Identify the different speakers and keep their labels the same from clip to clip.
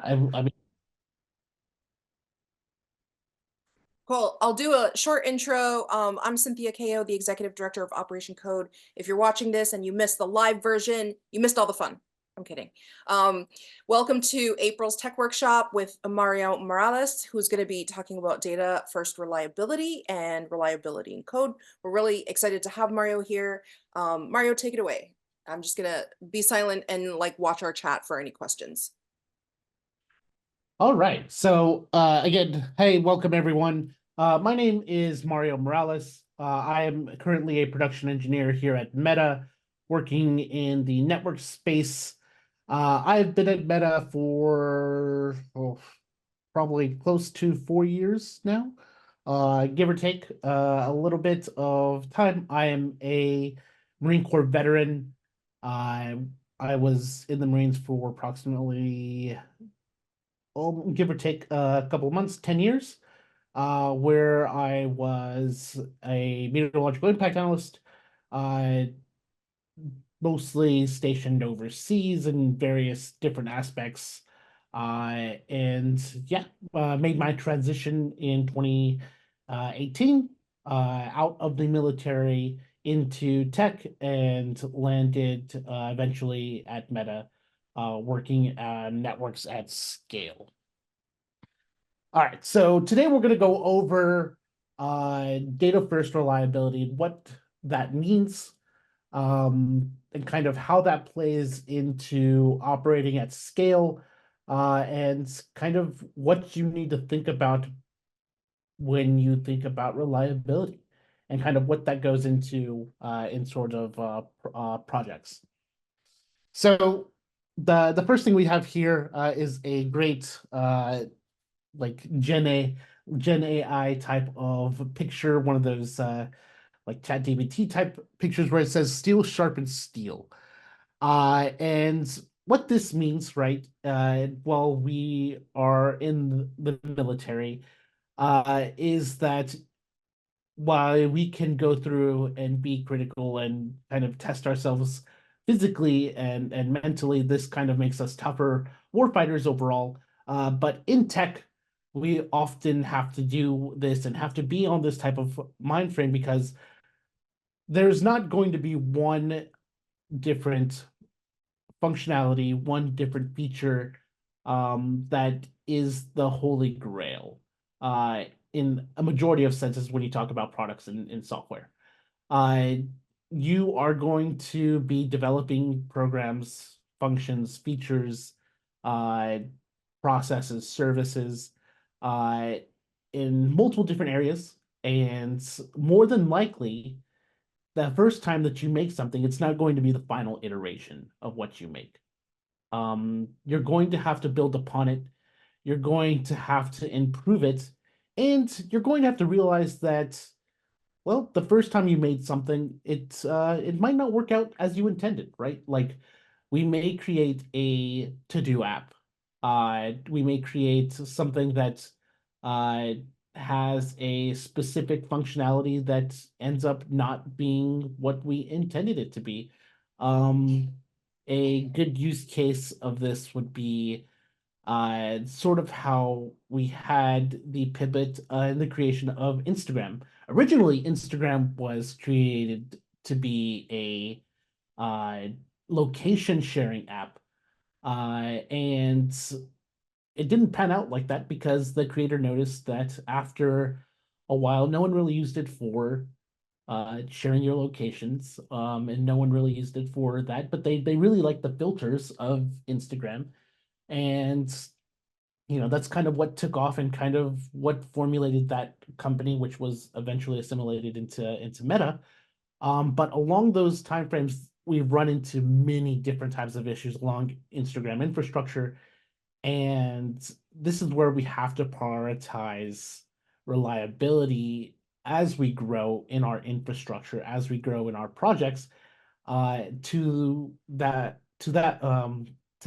Speaker 1: I mean,
Speaker 2: Cool. I'll do a short intro. I'm Cynthia Ko, the Executive Director of Operation Code. If you're watching this and you missed the live version, you missed all the fun. I'm kidding. Welcome to April's Tech Workshop with Mario Morales, who's going to be talking about data first reliability and reliability in code. We're really excited to have Mario here. Mario, take it away. I'm just going to be silent and watch our chat for any questions.
Speaker 1: all right. So again, hey, welcome everyone. My name is Mario Morales. I am currently a production engineer here at Meta, working in the network space. I've been at Meta for probably close to 4 years now, give or take a little bit of time. I am a Marine Corps veteran. I I was in the Marines for approximately, give or take a couple of months, 10 years, where I was a meteorological impact analyst, uh, mostly stationed overseas in various different aspects. And yeah, made my transition in 2018 out of the military into tech and landed eventually at Meta, working on networks at scale. All right, so today we're going to go over data first reliability, what that means, and kind of how that plays into operating at scale, and kind of what you need to think about when you think about reliability, and kind of what that goes into in sort of projects. So the first thing we have here is a great like Gen AI type of picture, one of those like ChatGPT type pictures where it says steel sharpens steel. And what this means, right? While we are in the military, is that while we can go through and be critical and kind of test ourselves physically and mentally, this kind of makes us tougher warfighters overall. But in tech, we often have to do this and have to be on this type of mind frame because there's not going to be one different functionality, one different feature that is the holy grail in a majority of senses when you talk about products in software. Uh, you are going to be developing programs, functions, features, uh, processes, services uh, in multiple different areas. And more than likely, the first time that you make something, it's not going to be the final iteration of what you make. You're going to have to build upon it. You're going to have to improve it. And you're going to have to realize that, well, the first time you made something, it might not work out as you intended, right? Like we may create a to-do app. We may create something that uh, has a specific functionality that ends up not being what we intended it to be. Um, a good use case of this would be sort of how we had the pivot in the creation of Instagram. Originally, Instagram was created to be a location sharing app, and it didn't pan out like that because the creator noticed that after a while, no one really used it for sharing your locations, and no one really used it for that. But they really like the filters of Instagram, and that's kind of what took off and kind of what formulated that company, which was eventually assimilated into Meta. But along those timeframes, we've run into many different types of issues along Instagram infrastructure, and this is where we have to prioritize reliability as we grow in our infrastructure, as we grow in our projects, to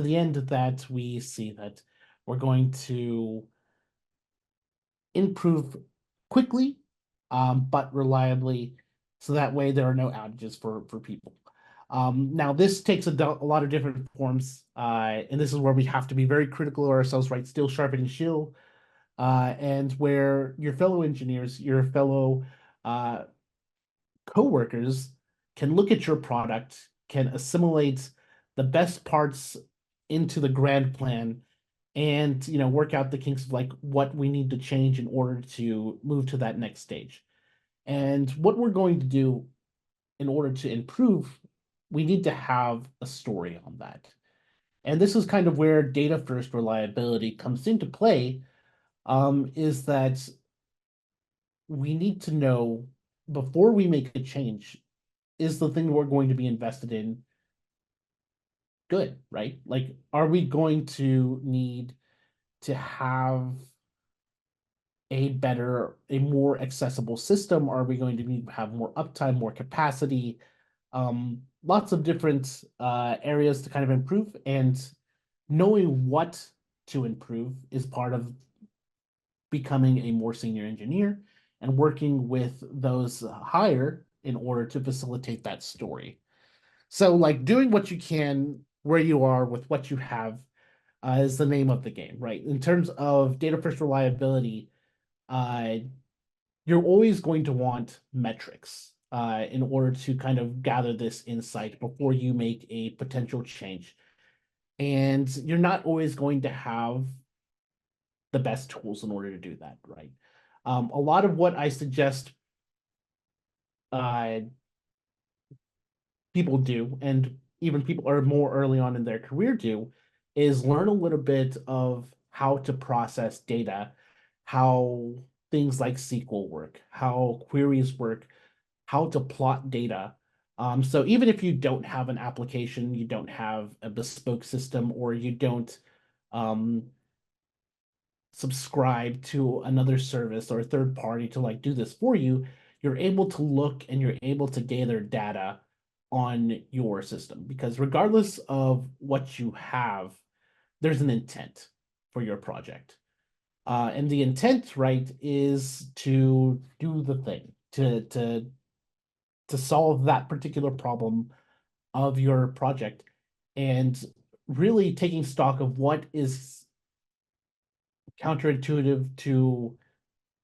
Speaker 1: the end that we see that we're going to improve quickly, but reliably, so that way there are no outages for people. Now, this takes a lot of different forms, and this is where we have to be very critical of ourselves, right? Still sharpening shield, and where your fellow engineers, your fellow uh, coworkers can look at your product, can assimilate the best parts into the grand plan, and work out the kinks of like what we need to change in order to move to that next stage. And what we're going to do in order to improve, we need to have a story on that. And this is kind of where data first reliability comes into play, is that we need to know before we make a change, is the thing we're going to be invested in good, right? Like, are we going to need to have a more accessible system? Are we going to need to have more uptime, more capacity? Lots of different areas to kind of improve, and knowing what to improve is part of becoming a more senior engineer and working with those higher in order to facilitate that story. So, like, doing what you can where you are with what you have is the name of the game, right? In terms of data first reliability, uh, you're always going to want metrics in order to kind of gather this insight before you make a potential change. And you're not always going to have the best tools in order to do that, right? A lot of what I suggest uh, people do, and even people are more early on in their career do, is learn a little bit of how to process data, how things like SQL work, how queries work, how to plot data. So even if you don't have an application, you don't have a bespoke system, or you don't um, subscribe to another service or a third party to like do this for you, you're able to look and you're able to gather data on your system, because regardless of what you have, there's an intent for your project. And the intent, right, is to do the thing, to solve that particular problem of your project, and really taking stock of what is counterintuitive to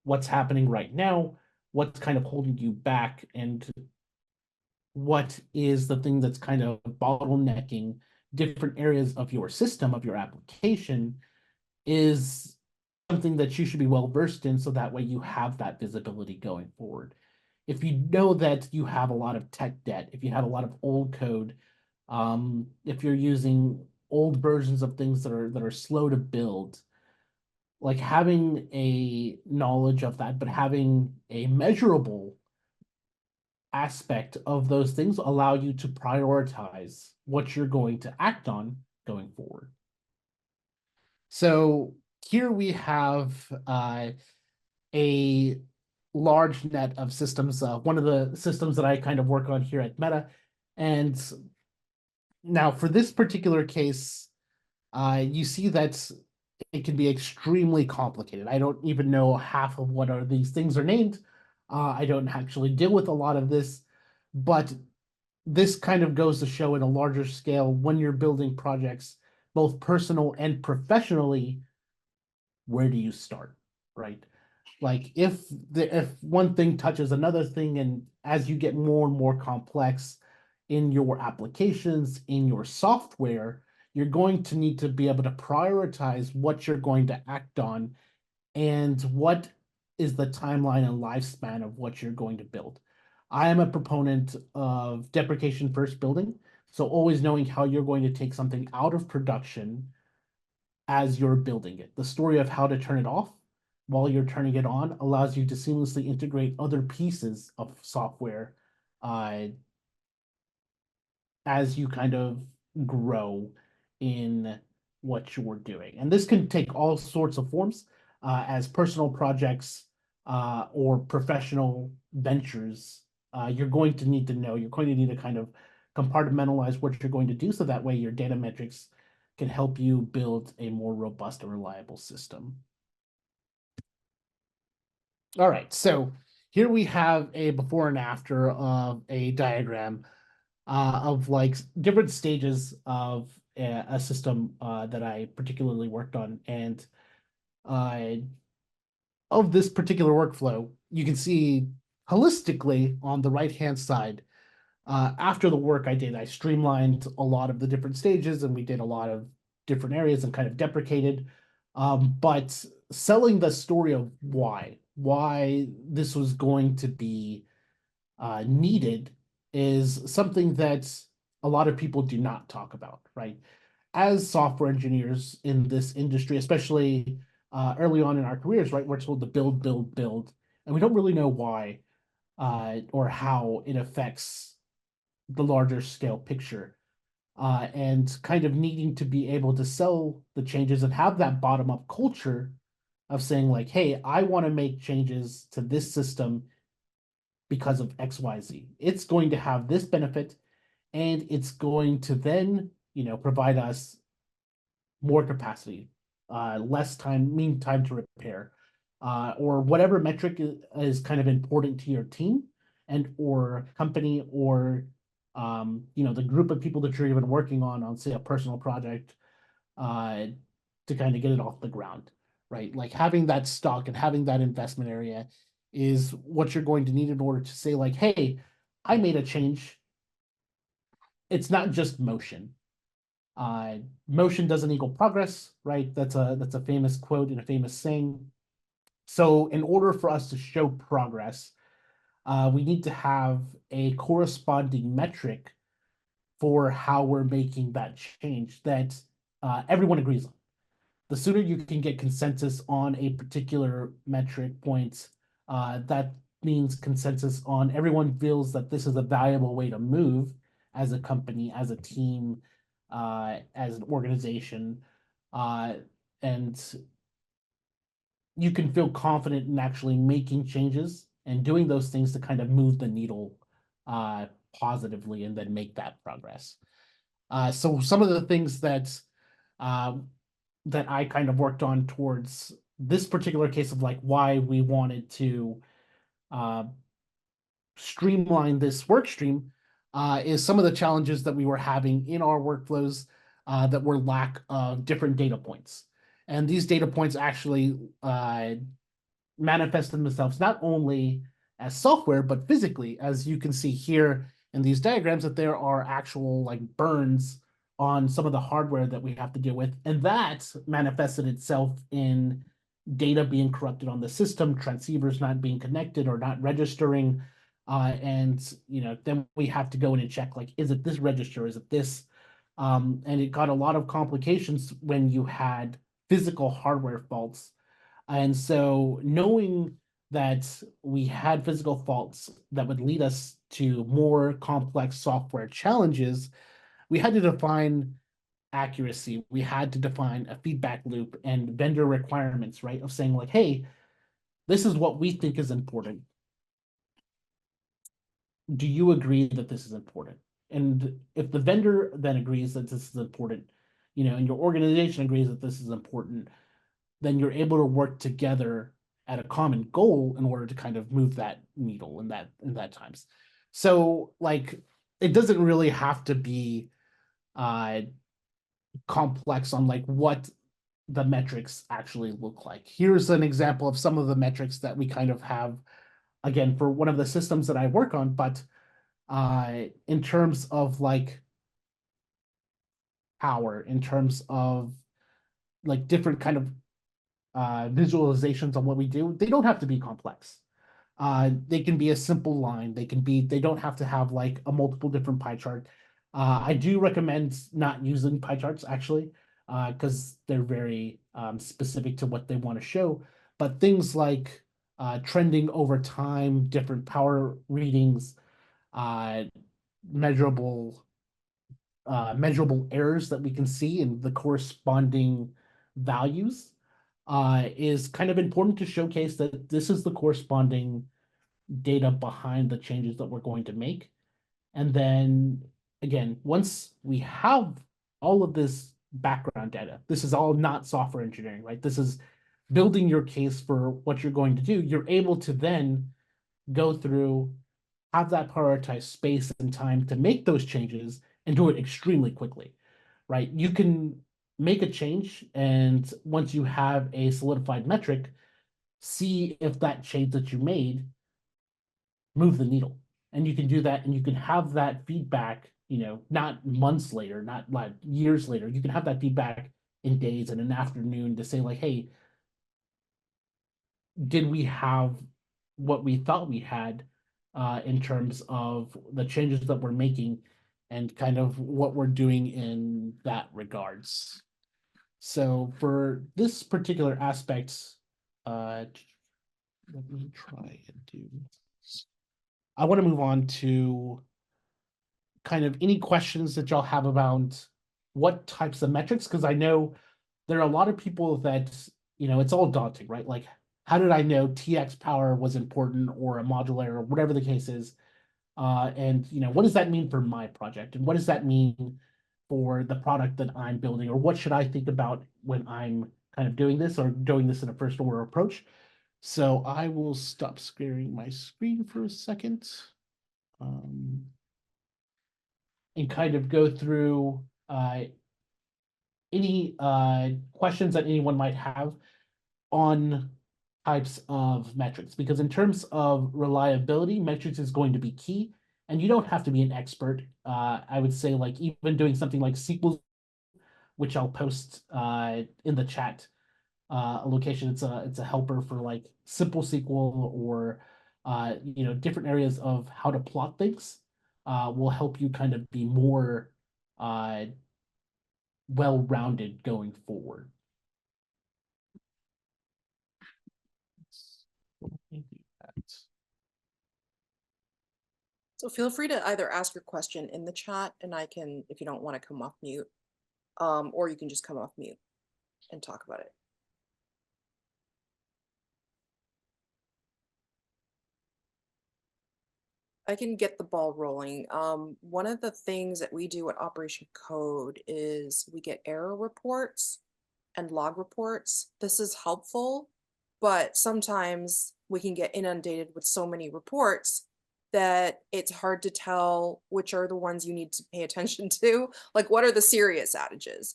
Speaker 1: what's happening right now, what's kind of holding you back, and what is the thing that's kind of bottlenecking different areas of your system, of your application, is something that you should be well versed in, so that way you have that visibility going forward. If you know that you have a lot of tech debt, if you have a lot of old code, if you're using old versions of things that are slow to build, like having a knowledge of that, but having a measurable aspect of those things allow you to prioritize what you're going to act on going forward. So here we have a large net of systems, one of the systems that I kind of work on here at Meta. And now for this particular case, you see that it can be extremely complicated. I don't even know half of what are these things are named. I don't actually deal with a lot of this, but this kind of goes to show in a larger scale when you're building projects, both personal and professionally, where do you start, right? Like if one thing touches another thing, and as you get more and more complex in your applications, in your software, you're going to need to be able to prioritize what you're going to act on and what is the timeline and lifespan of what you're going to build. I am a proponent of deprecation first building, so always knowing how you're going to take something out of production as you're building it. The story of how to turn it off while you're turning it on allows you to seamlessly integrate other pieces of software uh, as you kind of grow in what you're doing. And this can take all sorts of forms, as personal projects or professional ventures. You're going to need to know, you're going to need to kind of compartmentalize what you're going to do, so that way your data metrics can help you build a more robust and reliable system. All right, so here we have a before and after of a diagram. of like different stages of a system that I particularly worked on. And uh, of this particular workflow, you can see holistically on the right-hand side, after the work I did, I streamlined a lot of the different stages and we did a lot of different areas and kind of deprecated. But selling the story of why this was going to be needed is something that a lot of people do not talk about, right? As software engineers in this industry, especially early on in our careers, right, we're told to build, build, build, and we don't really know why or how it affects the larger scale picture. And kind of needing to be able to sell the changes and have that bottom up culture of saying, like, hey, I want to make changes to this system because of XYZ. It's going to have this benefit, and it's going to then, provide us more capacity, less time, mean time to repair, or whatever metric is kind of important to your team and or company or the group of people that you're even working on say a personal project, uh, to kind of get it off the ground, right? Like having that stock and having that investment area is what you're going to need in order to say, like, hey, I made a change. It's not just motion. Uh, Motion doesn't equal progress, right? That's a famous quote and a famous saying. So in order for us to show progress, we need to have a corresponding metric for how we're making that change that everyone agrees on. The sooner you can get consensus on a particular metric point, that means consensus on everyone feels that this is a valuable way to move as a company, as a team, as an organization, uh, and you can feel confident in actually making changes and doing those things to kind of move the needle uh, positively and then make that progress. So some of the things uh, that I kind of worked on towards this particular case of like why we wanted to uh, streamline this work stream is some of the challenges that we were having in our workflows that were lack of different data points. And these data points actually manifest themselves not only as software, but physically, as you can see here in these diagrams, that there are actual like burns on some of the hardware that we have to deal with. And that manifested itself in data being corrupted on the system, transceivers not being connected or not registering. And then we have to go in and check, like, is it this register? Is it this? And it got a lot of complications when you had physical hardware faults. And so knowing that we had physical faults that would lead us to more complex software challenges, we had to define accuracy. We had to define a feedback loop and vendor requirements, right? Of saying, like, hey, this is what we think is important. Do you agree that this is important? And if the vendor then agrees that this is important, and your organization agrees that this is important, then you're able to work together at a common goal in order to kind of move that needle in that times. So like it doesn't really have to be uh complex on like what the metrics actually look like. Here's an example of some of the metrics that we kind of have again for one of the systems that I work on, but in terms of like power, in terms of like different kind of visualizations on what we do, they don't have to be complex. They can be a simple line. They don't have to have like a multiple different pie chart. I do recommend not using pie charts actually, because they're very specific to what they want to show. But things like trending over time, different power readings, uh, measurable measurable errors that we can see in the corresponding values is kind of important to showcase that this is the corresponding data behind the changes that we're going to make. And then again, once we have all of this background data, this is all not software engineering, right? This is building your case for what you're going to do. You're able to then go through have that prioritized space and time to make those changes and do it extremely quickly, right? You can make a change, and once you have a solidified metric, see if that change that you made move the needle. And you can do that, and you can have that feedback, not months later, not like years later. You can have that feedback in days and an afternoon to say, like, hey, did we have what we thought we had in terms of the changes that we're making and kind of what we're doing in that regards. So for this particular aspect, let me try and do. I want to move on to kind of any questions that y'all have about what types of metrics, because I know there are a lot of people that, it's all daunting, right? Like, how did I know TX power was important or a modular or whatever the case is? And what does that mean for my project? And what does that mean for the product that I'm building? Or what should I think about when I'm kind of doing this or doing this in a first order approach? So I will stop sharing my screen for a second. And kind of go through any questions that anyone might have on types of metrics, because in terms of reliability, metrics is going to be key, and you don't have to be an expert. I would say, like, even doing something like SQL, which I'll post in the chat a location. It's a helper for like simple SQL or different areas of how to plot things. Will help you kind of be more well-rounded going forward.
Speaker 2: So feel free to either ask your question in the chat, and I can, if you don't want to come off mute, or you can just come off mute and talk about it. I can get the ball rolling. One of the things that we do at Operation Code is we get error reports and log reports. This is helpful, but sometimes we can get inundated with so many reports that it's hard to tell which are the ones you need to pay attention to. Like, what are the serious outages?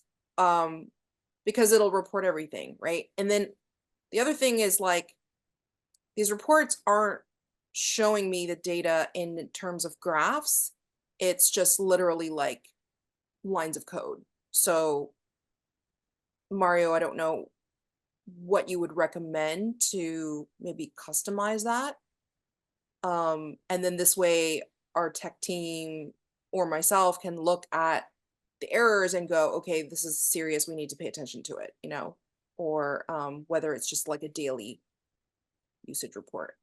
Speaker 2: Because it'll report everything, right? And then the other thing is, like, these reports aren't showing me the data in terms of graphs. It's just literally like lines of code. So Mario, I don't know what you would recommend to maybe customize that. And then this way our tech team or myself can look at the errors and go, okay, this is serious, we need to pay attention to it, or whether it's just like a daily usage report.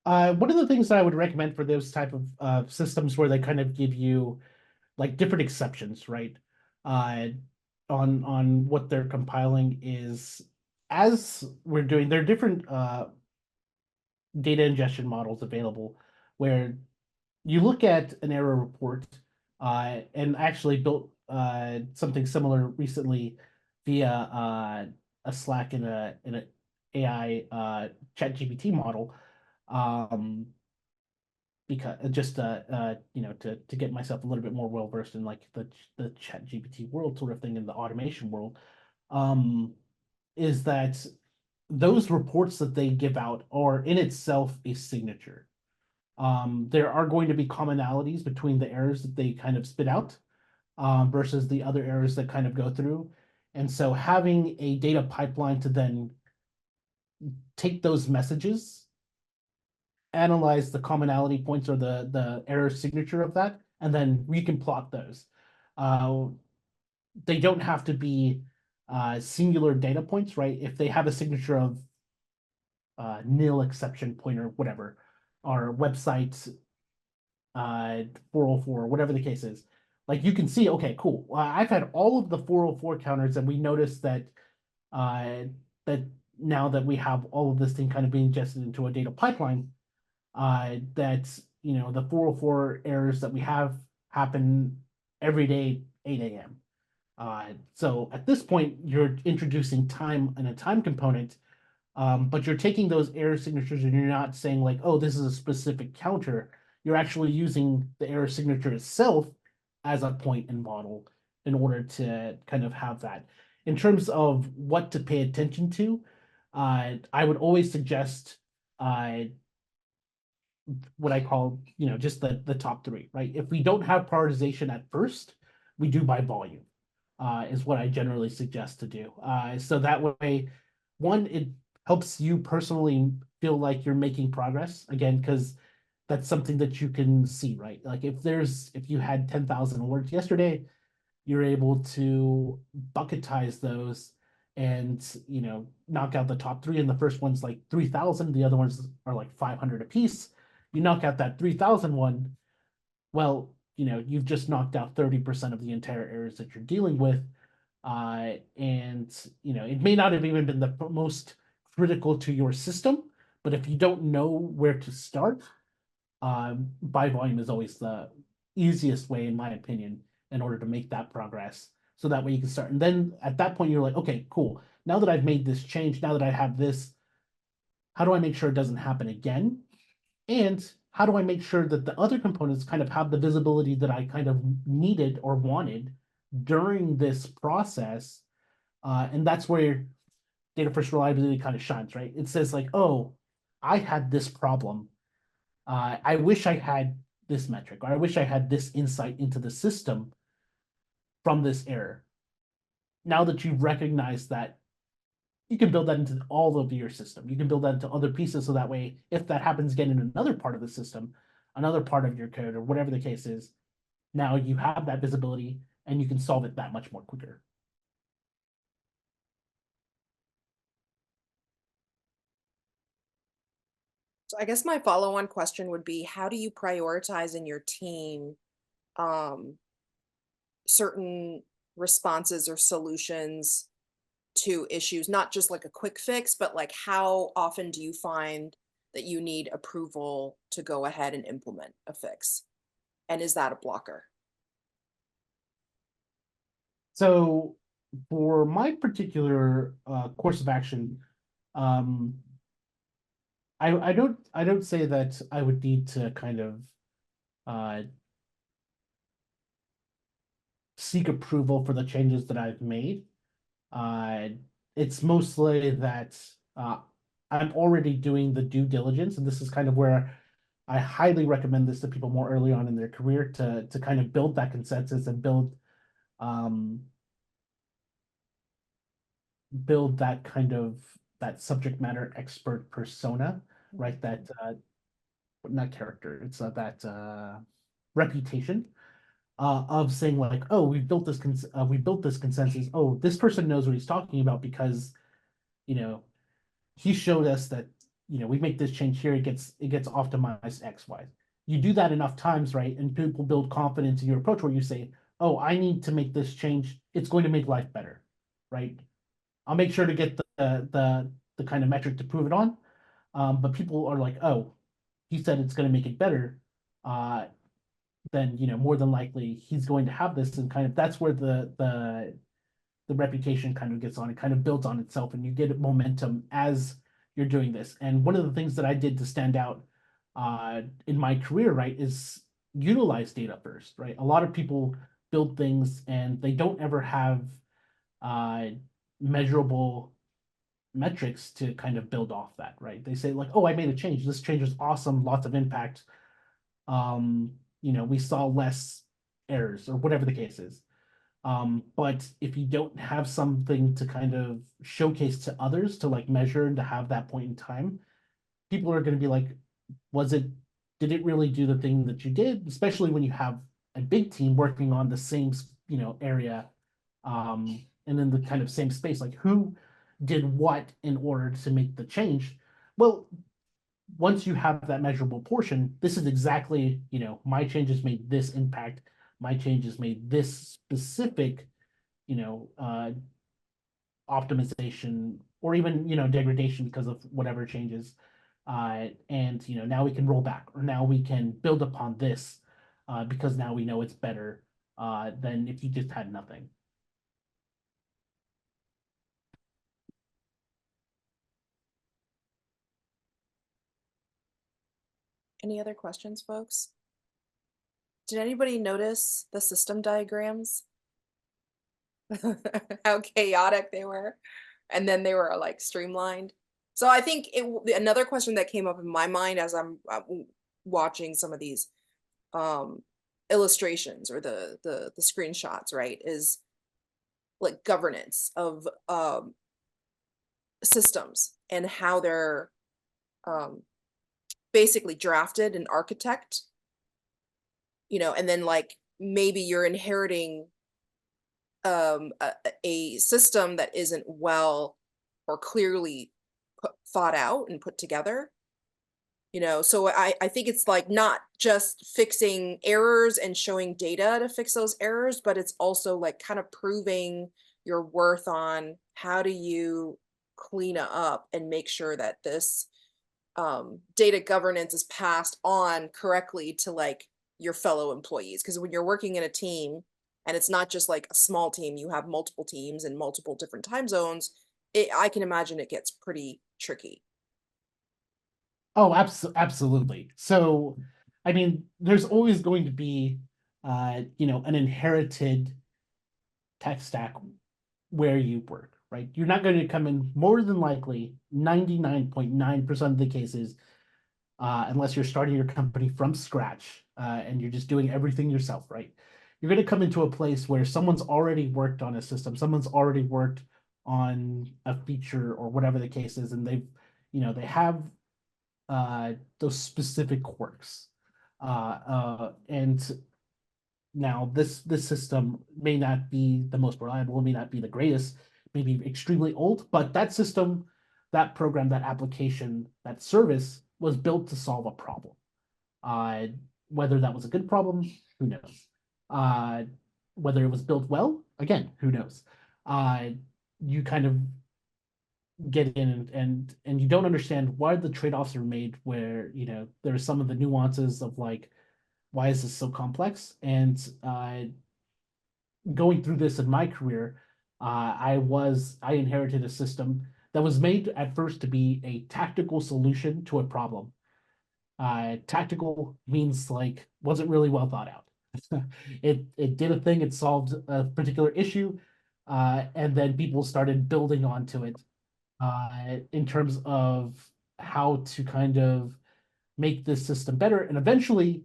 Speaker 1: One of the things that I would recommend for those type of systems where they kind of give you like different exceptions, right? On what they're compiling is, as we're doing, there are different data ingestion models available where you look at an error report, and actually built something similar recently via a Slack in an AI ChatGPT model, because just to get myself a little bit more well versed in like the ChatGPT world sort of thing, in the automation world, is that those reports that they give out are in itself a signature. There are going to be commonalities between the errors that they kind of spit out versus the other errors that kind of go through. And so having a data pipeline to then take those messages, analyze the commonality points or the error signature of that, and then we can plot those. They don't have to be singular data points, right? If they have a signature of nil exception pointer, whatever, or website 404, whatever the case is, like, you can see, okay, cool. I've had all of the 404 counters, and we noticed that that now that we have all of this thing kind of being ingested into a data pipeline, that the 404 errors that we have happen every day 8 a.m. So at this point, you're introducing time and a time component But you're taking those error signatures and you're not saying like, oh, this is a specific counter. You're actually using the error signature itself as a point and model in order to kind of have that. In terms of what to pay attention to, I would always suggest uh, what I call, just the top three, right? If we don't have prioritization at first, we do by volume, is what I generally suggest to do. So that way, one, it helps you personally feel like you're making progress again, because that's something that you can see, right? Like if you had 10,000 alerts yesterday, you're able to bucketize those and knock out the top three, and the first one's like 3,000, the other ones are like 500 apiece. You knock out that 3,000 one, well, you've just knocked out 30% of the entire errors that you're dealing with. And it may not have even been the most critical to your system, but if you don't know where to start, buy volume is always the easiest way, in my opinion, in order to make that progress. So that way you can start. And then at that point, you're like, okay, cool. Now that I've made this change, now that I have this, how do I make sure it doesn't happen again? And how do I make sure that the other components kind of have the visibility that I kind of needed or wanted during this process? And that's where data first reliability kind of shines, right? It says like, oh, I had this problem. I wish I had this metric, or I wish I had this insight into the system from this error. Now that you've recognized that, you can build that into all of your system. You can build that into other pieces, so that way, if that happens again in another part of the system, another part of your code, or whatever the case is, now you have that visibility and you can solve it that much more quicker.
Speaker 2: So I guess my follow-on question would be, how do you prioritize in your team um, certain responses or solutions to issues, not just like a quick fix, but like how often do you find that you need approval to go ahead and implement a fix? And is that a blocker?
Speaker 1: So for my particular course of action, um, I don't say that I would need to kind of uh, seek approval for the changes that I've made. Uh, it's mostly that uh, I'm already doing the due diligence, and this is kind of where I highly recommend this to people more early on in their career to kind of build that consensus and um, build that kind of that subject matter expert persona, right? That not character, it's that reputation of saying like, oh, we built this consensus. Oh, this person knows what he's talking about because you know he showed us that we make this change here, it gets optimized X, Y. You do that enough times, right? And people build confidence in your approach where you say, oh, I need to make this change. It's going to make life better, right? I'll make sure to get the kind of metric to prove it on. But people are like, oh, he said it's going to make it better. Then more than likely he's going to have this, and kind of that's where the reputation kind of gets on. It kind of builds on itself, and you get momentum as you're doing this. And one of the things that I did to stand out in my career, right, is utilize data first, right? A lot of people build things and they don't ever have uh, measurable metrics to kind of build off that, right? They say like, oh, I made a change. This change was awesome, lots of impact. Um, we saw less errors or whatever the case is. But if you don't have something to kind of showcase to others to like measure and to have that point in time, people are going to be like, was it, did it really do the thing that you did? Especially when you have a big team working on the same, area, and in the kind of same space, like who did what in order to make the change? Well, once you have that measurable portion, this is exactly, my changes made this impact, my changes made this specific, you know, uh, optimization or even, degradation because of whatever changes. And, now we can roll back, or now we can build upon this because now we know it's better than if you just had nothing.
Speaker 2: Any other questions, folks? Did anybody notice the system diagrams? How chaotic they were, and then they were like streamlined. So I think another question that came up in my mind as I'm watching some of these um illustrations or the screenshots, right, is like governance of systems and how they're um basically drafted and architect, and then like maybe you're inheriting a system that isn't well or clearly thought out and put together. So I think it's like not just fixing errors and showing data to fix those errors, but it's also like kind of proving your worth on how do you clean up and make sure that this data governance is passed on correctly to like your fellow employees. Because when you're working in a team and it's not just like a small team, you have multiple teams and multiple different time zones, I can imagine it gets pretty tricky.
Speaker 1: Oh, absolutely. So, I mean, there's always going to be, an inherited tech stack where you work, right? You're not going to come in more than likely 99.9% of the cases, unless you're starting your company from scratch, and you're just doing everything yourself, right? You're going to come into a place where someone's already worked on a system, someone's already worked on a feature or whatever the case is, and they have those specific quirks. And now this system may not be the most reliable, may not be the greatest, maybe extremely old, but that system, that program, that application, that service was built to solve a problem. Uh, Whether that was a good problem, who knows? Uh, whether it was built well, again, who knows? Uh, you kind of get in and you don't understand why the trade-offs are made where there's some of the nuances of like why is this so complex and going through this in my career, I inherited a system that was made at first to be a tactical solution to a problem. Tactical means like wasn't really well thought out. It did a thing, it solved a particular issue, and then people started building onto it in terms of how to kind of make this system better. And eventually,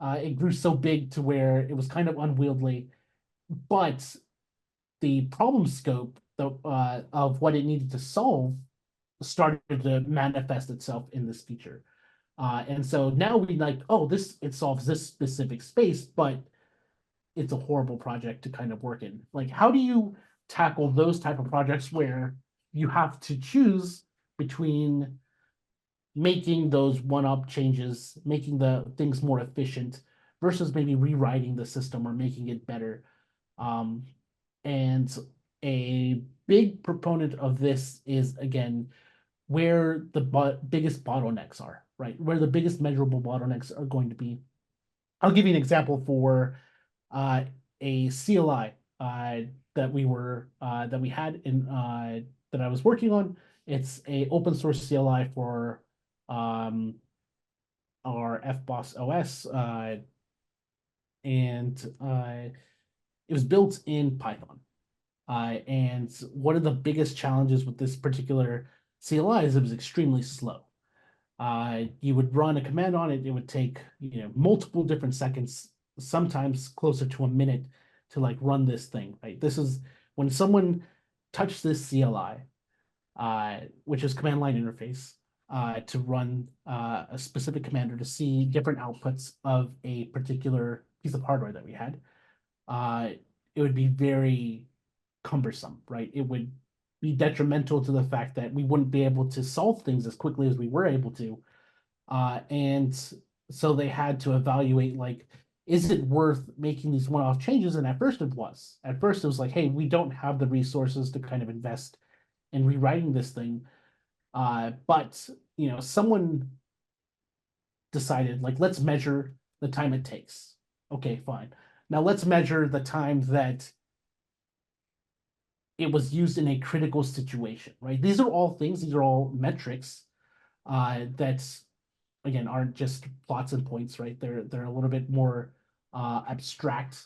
Speaker 1: it grew so big to where it was kind of unwieldy, but the problem scope of what it needed to solve started to manifest itself in this feature. And so now we like, oh, it solves this specific space, but it's a horrible project to kind of work in. Like, how do you tackle those type of projects where you have to choose between making those one-up changes, making the things more efficient, versus maybe rewriting the system or making it better? Um, and a big proponent of this is again where the biggest bottlenecks are, right? Where the biggest measurable bottlenecks are going to be. I'll give you an example for uh, a CLI that we had in that I was working on. It's a open source CLI for um, our FBOSS OS, and it was built in Python. And one of the biggest challenges with this particular CLI is it was extremely slow. You would run a command on it, it would take multiple different seconds, sometimes closer to a minute to like run this thing, right? This is when someone touched this CLI, which is command line interface, to run a specific command or to see different outputs of a particular piece of hardware that we had, uh, it would be very cumbersome, right? It would be detrimental to the fact that we wouldn't be able to solve things as quickly as we were able to. And so they had to evaluate like, is it worth making these one-off changes? And at first it was. At first it was like, hey, we don't have the resources to kind of invest in rewriting this thing. But someone decided like, let's measure the time it takes. Okay, fine. Now let's measure the time that it was used in a critical situation, right? These are all things, these are all metrics that again, aren't just plots and points, right? They're a little bit more abstract,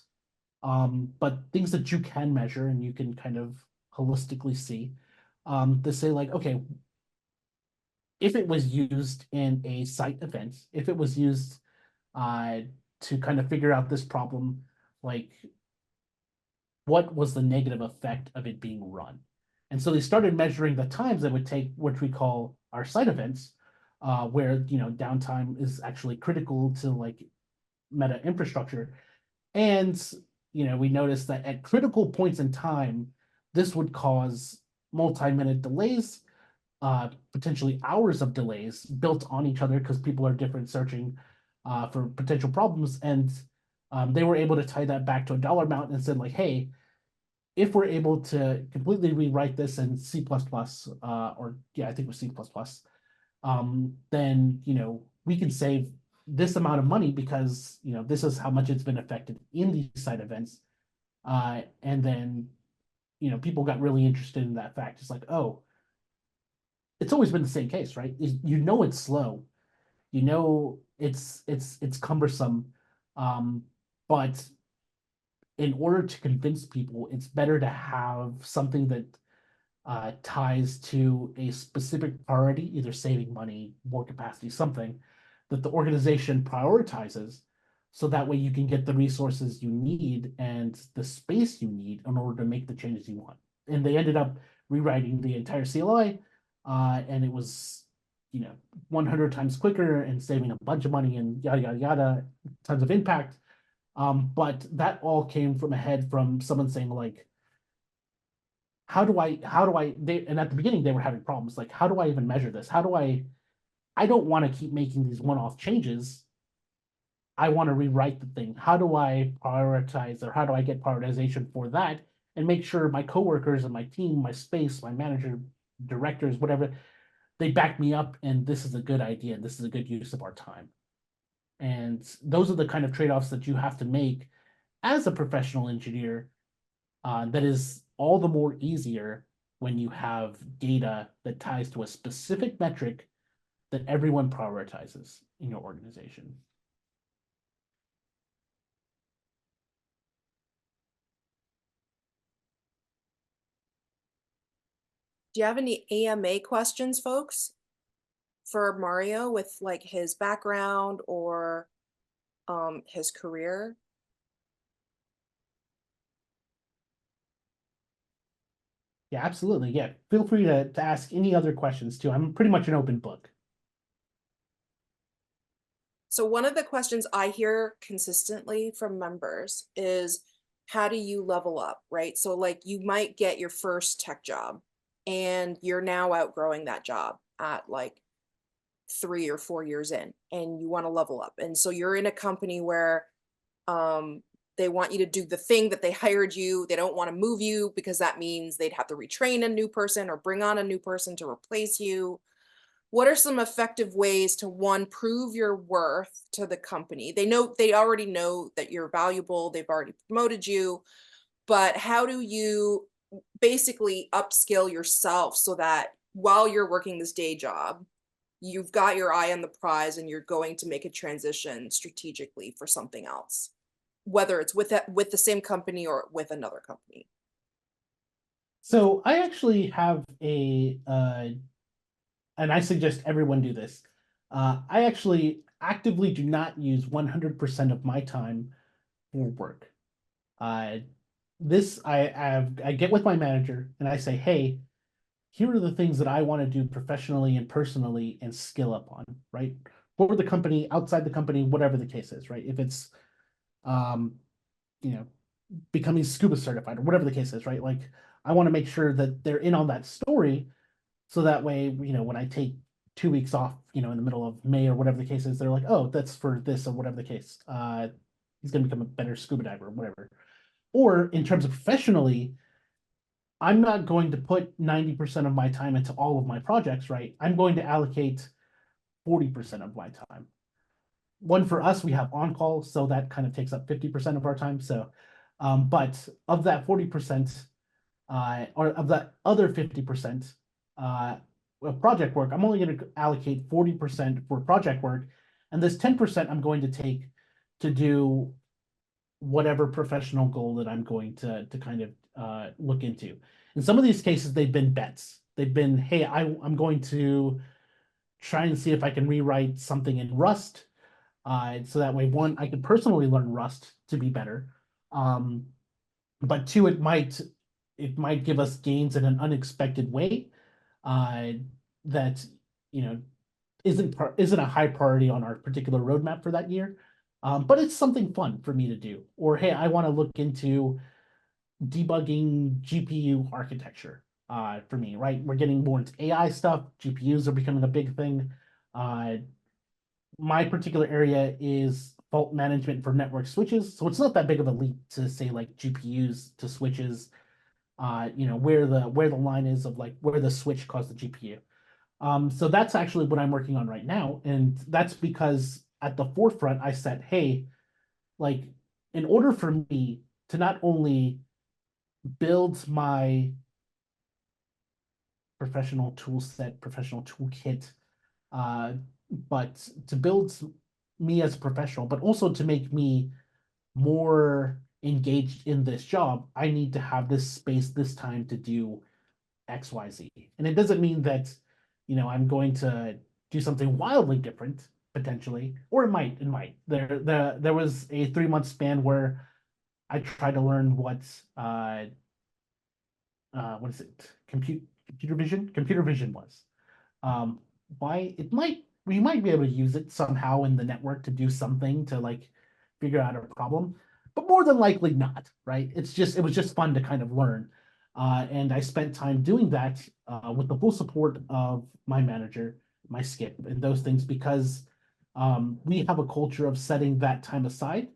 Speaker 1: but things that you can measure and you can kind of holistically see. To say like, okay, if it was used in a site event, if it was used uh, to kind of figure out this problem, like what was the negative effect of it being run? And so they started measuring the times that would take, which we call our site events, where downtime is actually critical to like meta infrastructure. And we noticed that at critical points in time, this would cause multi-minute delays, potentially hours of delays built on each other because people are different searching for potential problems. And they were able to tie that back to a dollar amount and said like, hey, if we're able to completely rewrite this in C++, or yeah, I think it was C++, then we can save this amount of money because this is how much it's been affected in these site events. And then people got really interested in that fact. It's like, oh, it's always been the same case, right? It's slow, it's cumbersome, but in order to convince people, it's better to have something that ties to a specific priority, either saving money, more capacity, something that the organization prioritizes. So that way you can get the resources you need and the space you need in order to make the changes you want. And they ended up rewriting the entire CLI, and it was, 100 times quicker and saving a bunch of money and yada, yada, yada, tons of impact. But that all came from a head from someone saying like, and at the beginning they were having problems. Like, how do I even measure this? I don't want to keep making these one-off changes. I want to rewrite the thing. How do I prioritize, or how do I get prioritization for that and make sure my coworkers and my team, my space, my manager, directors, whatever, they back me up and this is a good idea. And this is a good use of our time. And those are the kind of trade-offs that you have to make as a professional engineer, that is all the more easier when you have data that ties to a specific metric that everyone prioritizes in your organization.
Speaker 2: Do you have any AMA questions, folks, for Mario with like his background or his career?
Speaker 1: Yeah, absolutely. Yeah, feel free to ask any other questions too. I'm pretty much an open book.
Speaker 2: So one of the questions I hear consistently from members is, how do you level up, right? So like you might get your first tech job and you're now outgrowing that job at like 3 or 4 years in, and you want to level up. And so you're in a company where they want you to do the thing that they hired you. They don't want to move you because that means they'd have to retrain a new person or bring on a new person to replace you. What are some effective ways to, one, prove your worth to the company? They already know that you're valuable, they've already promoted you, but how do you basically upskill yourself so that while you're working this day job, you've got your eye on the prize and you're going to make a transition strategically for something else, whether it's with the same company or with another company?
Speaker 1: So I actually have and I suggest everyone do this. I actually actively do not use 100% of my time for work. Uh, I get with my manager and I say, hey, here are the things that I want to do professionally and personally and skill up on, right? For the company, outside the company, whatever the case is, right? If it's, um, you know, becoming scuba certified or whatever the case is, right? Like, I want to make sure that they're in on that story, so that way, when I take 2 weeks off, in the middle of May or whatever the case is, they're like, oh, that's for this or whatever the case. He's going to become a better scuba diver or whatever. Or in terms of professionally, I'm not going to put 90% of my time into all of my projects, right? I'm going to allocate 40% of my time. One, for us, we have on call, so that kind of takes up 50% of our time. So, but of that 40%, or of that other 50%, project work, I'm only going to allocate 40% for project work, and this 10% I'm going to take to do whatever professional goal that I'm going to kind of look into. In some of these cases, they've been bets. They've been, hey, I'm going to try and see if I can rewrite something in Rust. So that way, one, I can personally learn Rust to be better. But two, it might give us gains in an unexpected way uh, that you know isn't a high priority on our particular roadmap for that year. But it's something fun for me to do. Or hey, I want to look into debugging GPU architecture. For me, right? We're getting more into AI stuff. GPUs are becoming a big thing. Uh, my particular area is fault management for network switches, so it's not that big of a leap to say like GPUs to switches. Where the line is of like where the switch caused the GPU. So that's actually what I'm working on right now, and that's because at the forefront I said, hey, like in order for me to not only build my professional tool set, professional toolkit, uh, but to build me as a professional, but also to make me more engaged in this job, I need to have this space, this time to do XYZ. And it doesn't mean that, I'm going to do something wildly different potentially, or it might. There was a 3 month span where I tried to learn what is it? Computer vision was. Um, why it might we might be able to use it somehow in the network to do something to like figure out a problem, but more than likely not, right? It was just fun to kind of learn. And I spent time doing that with the full support of my manager, my skip, and those things because we have a culture of setting that time aside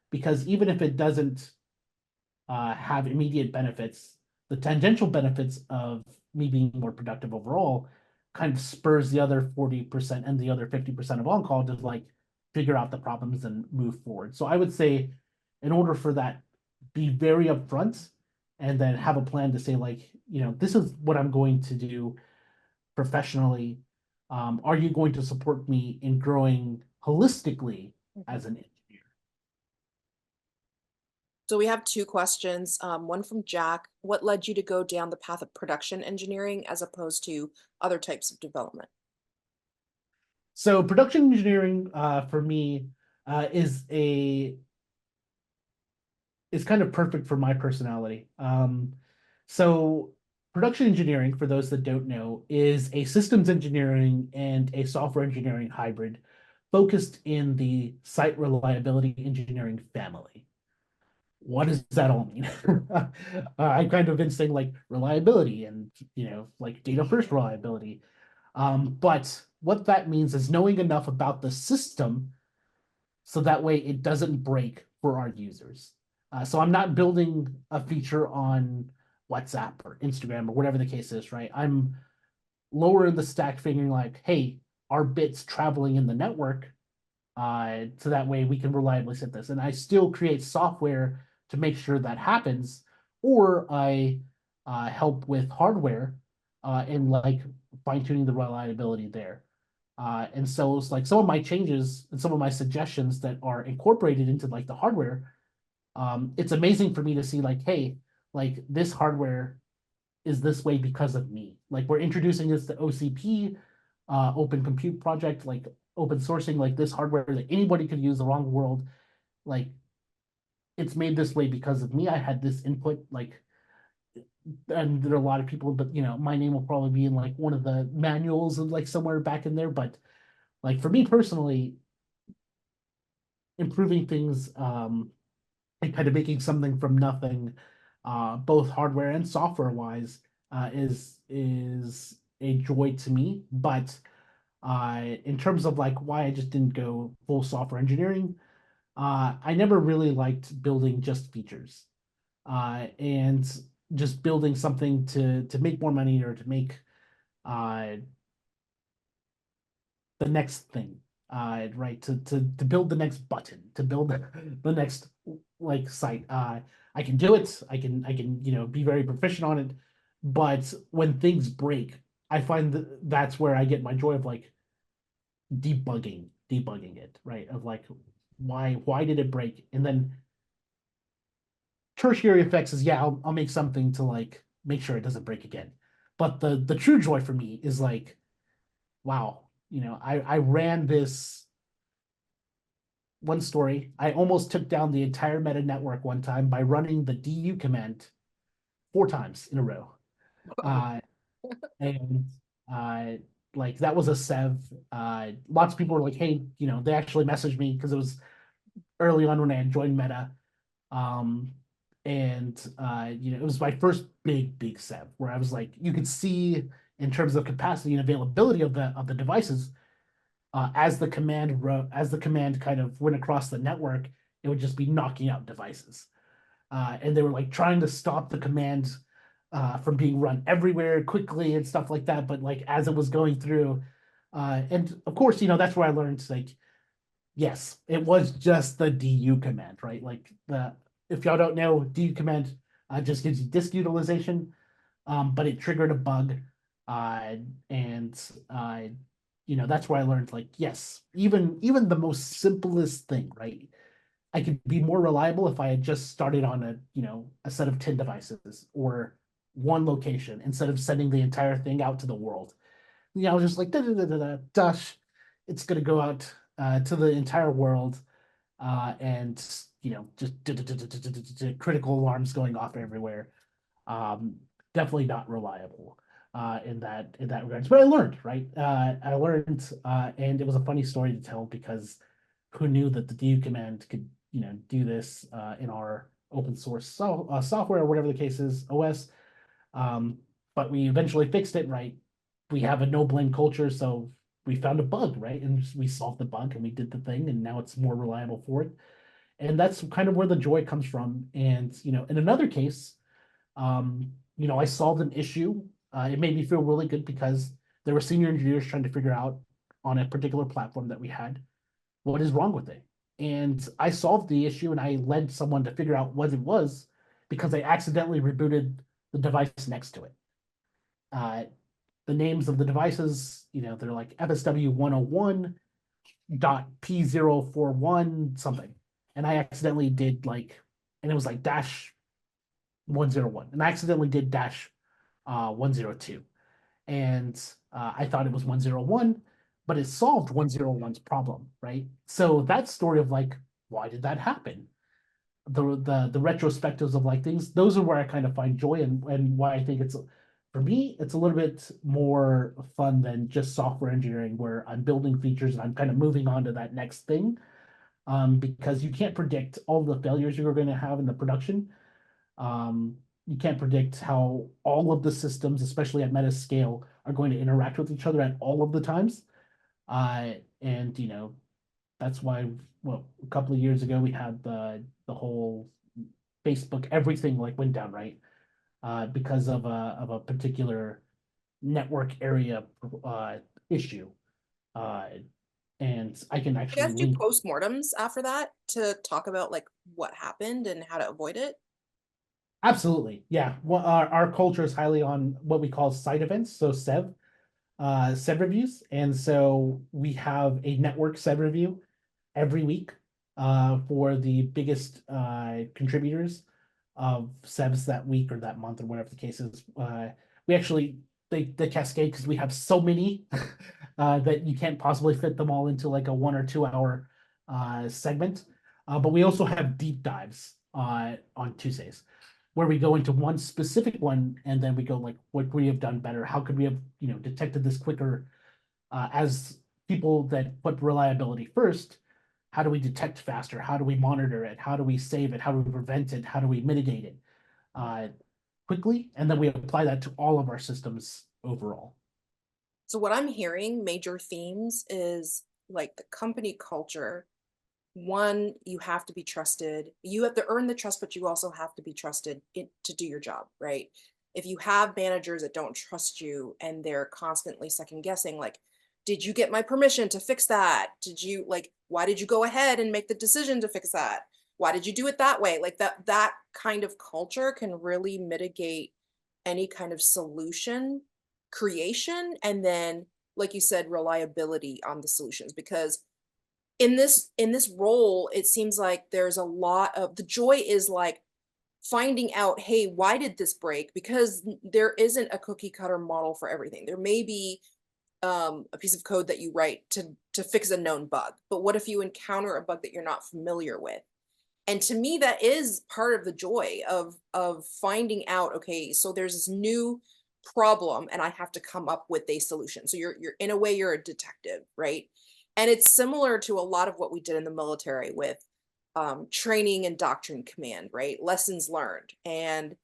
Speaker 1: because even if it doesn't have immediate benefits, the tangential benefits of me being more productive overall kind of spurs the other 40% and the other 50% of on-call to like figure out the problems and move forward. So I would say in order for that, be very upfront and then have a plan to say like, this is what I'm going to do professionally. Are you going to support me in growing holistically as an engineer?
Speaker 2: So we have two questions. One from Jack. What led you to go down the path of production engineering as opposed to other types of development?
Speaker 1: So production engineering for me is kind of perfect for my personality. So production engineering, for those that don't know, is a systems engineering and a software engineering hybrid focused in the site reliability engineering family. What does that all mean? I've kind of been saying like reliability and like data first reliability. But what that means is knowing enough about the system so that way it doesn't break for our users. So I'm not building a feature on WhatsApp or Instagram or whatever the case is, right? I'm lower in the stack figuring like, hey, are bits traveling in the network? So that way we can reliably set this. And I still create software to make sure that happens, or I help with hardware and like fine tuning the reliability there. And so it's like some of my changes and some of my suggestions that are incorporated into like the hardware. It's amazing for me to see like, hey, like this hardware is this way because of me. Like we're introducing this to OCP, Open Compute Project, like open sourcing like this hardware that anybody could use around the world. Like it's made this way because of me. I had this input, like, and there are a lot of people, but my name will probably be in like one of the manuals and like somewhere back in there. But like for me personally, improving things and kind of making something from nothing, both hardware and software wise, is a joy to me. But in terms of like why I just didn't go full software engineering, I never really liked building just features and just building something to make more money or to make uh, the next thing, right? To build the next button, to build the next like site. I can do it. I can be very proficient on it. But when things break, I find that that's where I get my joy of like debugging it, right? Of like why did it break? And then tertiary effects is yeah, I'll make something to like make sure it doesn't break again. But the true joy for me is like, wow, I ran this one story. I almost took down the entire meta network one time by running the du command 4 times in a row.
Speaker 2: Wow.
Speaker 1: Uh, and uh, like that was a sev. Lots of people were like, hey, they actually messaged me because it was early on when I had joined Meta. Um, and it was my first big sev where I was like, you could see in terms of capacity and availability of the devices, as the command kind of went across the network, it would just be knocking out devices. And they were like trying to stop the command from being run everywhere quickly and stuff like that. But like as it was going through, and of course, that's where I learned like, yes, it was just the du command, right? Like if y'all don't know, du command just gives you disk utilization, but it triggered a bug, uh, and that's where I learned like, yes, even the most simplest thing, right? I could be more reliable if I had just started on a set of 10 devices or one location instead of sending the entire thing out to the world. I was just like, da, da, da, da, da, Dush, it's going to go out to the entire world, and just critical alarms going off everywhere. Um, Definitely not reliable in that regards. But I learned, right? I learned, and it was a funny story to tell because who knew that the du command could do this in our open source software or whatever the case is, OS. Um, but we eventually fixed it, right? We have a no blame culture, so we found a bug, right? And we solved the bug and we did the thing, and now it's more reliable for it. And that's kind of where the joy comes from. And in another case, I solved an issue. It made me feel really good because there were senior engineers trying to figure out on a particular platform that we had what is wrong with it. And I solved the issue and I led someone to figure out what it was because I accidentally rebooted the device next to it. Uh, the names of the devices, they're like FSW 101 dot P041 something. And I accidentally did like, and it was like dash 101. And I accidentally did dash 102. And I thought it was 101, but it solved 101's problem, right? So that story of like, why did that happen? The retrospectives of like things, those are where I kind of find joy and why I think it's for me, it's a little bit more fun than just software engineering where I'm building features and I'm kind of moving on to that next thing. Because you can't predict all the failures you're going to have in the production. You can't predict how all of the systems, especially at meta scale, are going to interact with each other at all of the times. And that's why, well, a couple of years ago we had the whole Facebook everything like went down, right? Because of a particular network area issue. Uh, and I can
Speaker 2: You
Speaker 1: actually
Speaker 2: guys do
Speaker 1: link.
Speaker 2: postmortems after that to talk about like what happened and how to avoid it?
Speaker 1: Absolutely, yeah. Well, our culture is highly on what we call side events, so SEV reviews. And so we have a network SEV review every week for the biggest contributors of SEVs that week or that month or whatever the case is. We actually they cascade because we have so many that you can't possibly fit them all into like a 1 or 2 hour segment. But we also have deep dives on Tuesdays where we go into one specific one and then we go like, what could we have done better? How could we have detected this quicker? As people that put reliability first, how do we detect faster? How do we monitor it? How do we save it? How do we prevent it? How do we mitigate it uh, quickly? And then we apply that to all of our systems overall.
Speaker 2: So what I'm hearing major themes is like the company culture. One, you have to be trusted. You have to earn the trust, but you also have to be trusted to do your job, right? If you have managers that don't trust you and they're constantly second guessing, like, did you get my permission to fix that? Did you like, why did you go ahead and make the decision to fix that? Why did you do it that way? Like that kind of culture can really mitigate any kind of solution creation, and then, like you said, reliability on the solutions. Because in this role, it seems like there's a lot of the joy is like finding out, hey, why did this break? Because there isn't a cookie cutter model for everything. There may be a piece of code that you write to fix a known bug, but what if you encounter a bug that you're not familiar with? And to me, that is part of the joy of finding out, okay, so there's this new problem and I have to come up with a solution. So you're in a way you're a detective, right? And it's similar to a lot of what we did in the military with training and doctrine command, right? Lessons learned and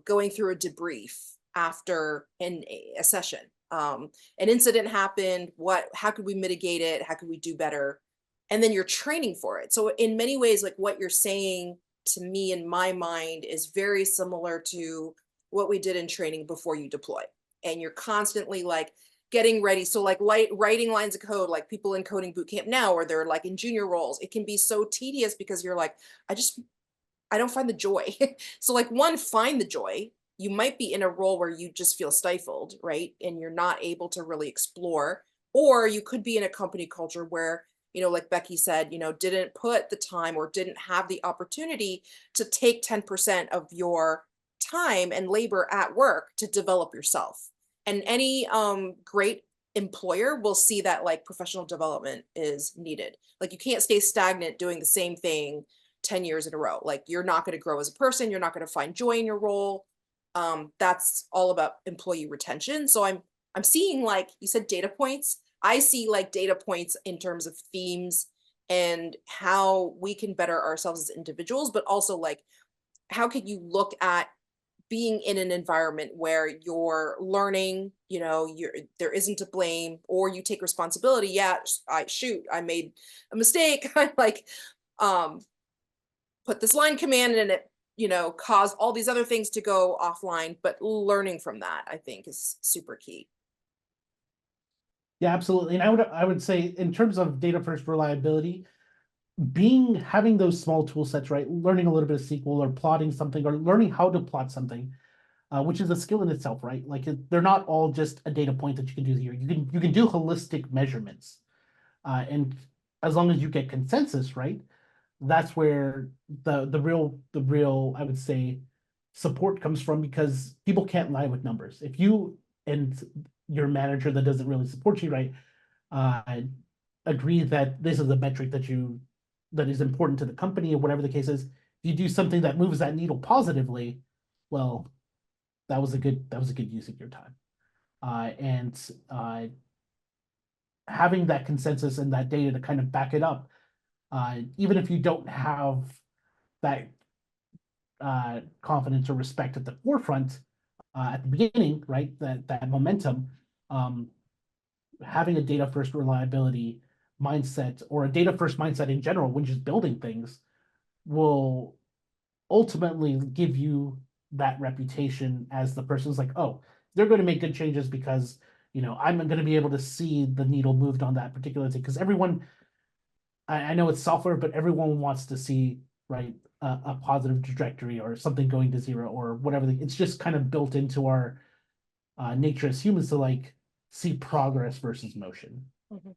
Speaker 2: going through a debrief after a session. An incident happened. How could we mitigate it? How could we do better? And then you're training for it. So in many ways, like what you're saying to me in my mind is very similar to what we did in training before you deploy. And you're constantly like getting ready. So like writing lines of code, like people in coding boot camp now, or they're like in junior roles, it can be so tedious because you're like, I don't find the joy. So like one, find the joy. You might be in a role where you just feel stifled, right? And you're not able to really explore. Or you could be in a company culture where, like Becky said, didn't put the time or didn't have the opportunity to take 10% of your time and labor at work to develop yourself. And any great employer will see that like professional development is needed. Like you can't stay stagnant doing the same thing 10 years in a row. Like you're not going to grow as a person, you're not going to find joy in your role. That's all about employee retention. So I'm seeing, like you said, data points. I see like data points in terms of themes and how we can better ourselves as individuals, but also like how could you look at being in an environment where you're learning, there isn't a blame, or you take responsibility. Yeah, I made a mistake. I like put this line command and it, caused all these other things to go offline, but learning from that, I think, is super key.
Speaker 1: Yeah, absolutely. And I would say in terms of data first reliability, having those small tool sets, right? Learning a little bit of SQL or plotting something or learning how to plot something, which is a skill in itself, right? Like they're not all just a data point that you can do here. You can do holistic measurements, and as long as you get consensus, right? That's where the real I would say support comes from, because people can't lie with numbers. If you and your manager that doesn't really support you, right, uh, agree that this is a metric that is important to the company or whatever the case is, if you do something that moves that needle positively, well, that was a good use of your time. And having that consensus and that data to kind of back it up, even if you don't have that confidence or respect at the forefront at the beginning, right? That momentum, um, having a data first reliability mindset or a data first mindset in general when just building things will ultimately give you that reputation as the person who's like, oh, they're going to make good changes because I'm going to be able to see the needle moved on that particular thing. Because I know it's software, but everyone wants to see, right, a positive trajectory or something going to zero or whatever. It's just kind of built into our nature as humans to like see progress versus motion.
Speaker 2: Mhm.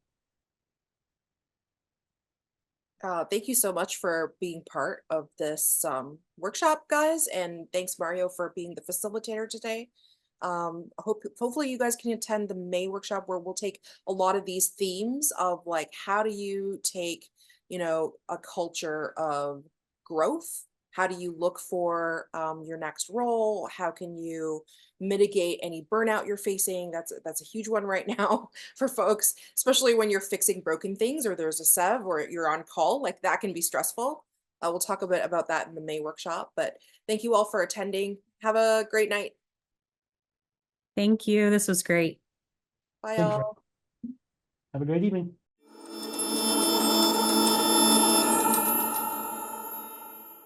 Speaker 2: Thank you so much for being part of this workshop, guys, and thanks, Mario, for being the facilitator today. Hopefully you guys can attend the May workshop, where we'll take a lot of these themes of like, how do you take, a culture of growth? How do you look for your next role? How can you mitigate any burnout you're facing? That's a huge one right now for folks, especially when you're fixing broken things or there's a sev or you're on call. Like that can be stressful. We'll talk a bit about that in the May workshop, but thank you all for attending. Have a great night.
Speaker 3: Thank you. This was great.
Speaker 2: Bye,
Speaker 1: Thanks,
Speaker 2: all.
Speaker 1: have a great evening.